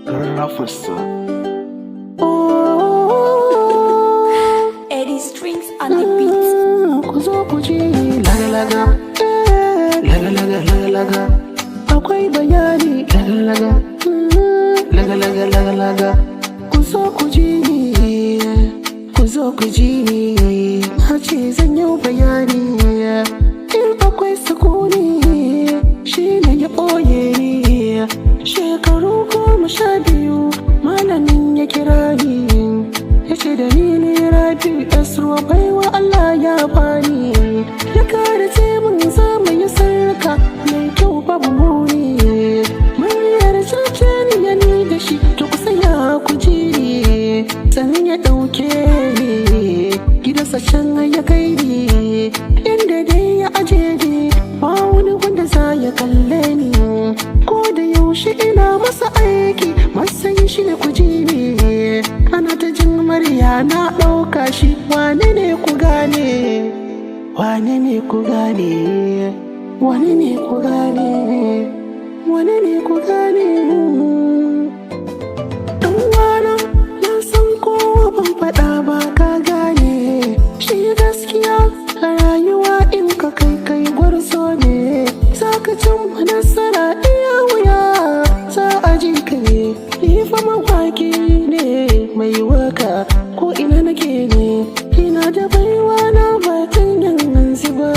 Rafasa. Eddie Strings on the beat. Kuzo kuji laga-laga, laga-laga, laga-laga. Akwai bayani laga-laga, laga-laga, laga-laga. Kuzo kuji na ce zan yi bayani. In akwai sukuni shi ne ya ɓoye ni. Shekaru 12 malamin ya kira ni, ya ce da ni ne Rabi Esro baiwa Allah ya bani. Ya kare ce mun zama yi sarka mai kyau babu muni. Muryar cece ni ya ni da shi to kusa ya kuji ni. Sannan ya ɗauke ni gidansa can ya kai ni, inda dai ya aje ni ba wani wanda za ya kalle ni. Ko da yaushe ina masa aiki matsayin shi ne kuji ni. Ana ta jin murya na ɗauka shi. Wane ne ku gane? Wane ne ku gane? Wane ne ku gane? Wane ne ku gane? Ɗan wana na san kowa ban faɗa ba ka gane. Shi gaskiya a rayuwa in ka kai gwarzo ne. Za ka cimma nasara iya wuya za a ji ka ne. Ni fa mawaki ne mai waka ko ina nake ne. Ina da baiwa na batun yin zuba.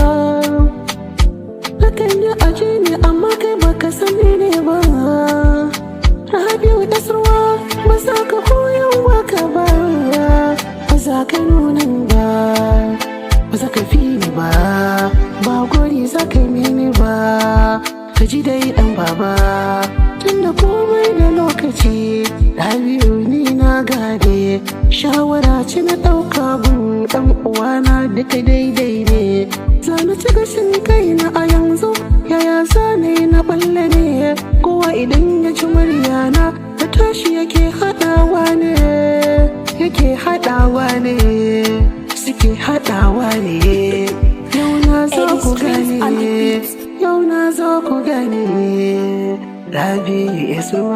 Nakan yi aji ne amma kai baka sani ne ba. Rabiu Esro ba za ka koyan waka ba. Ba za ka nunan ba, ba za ka fi ni ba. Ba gori za ka yi mini ba. Ka ji dai ɗan baba, tunda komai da lokaci. Rabiu ni na gade, shawara ce na ɗauka gun ɗan uwana duka daidai ne. Zana ci gashin kaina a yanzu, yaya zane na balle ne. Kowa idan ya ci muryana da tashi yake haɗawa ne. Yake haɗawa ne, suke haɗawa ne. Yau na zo ku gane, yau na zo ku gane. Rabi Esro.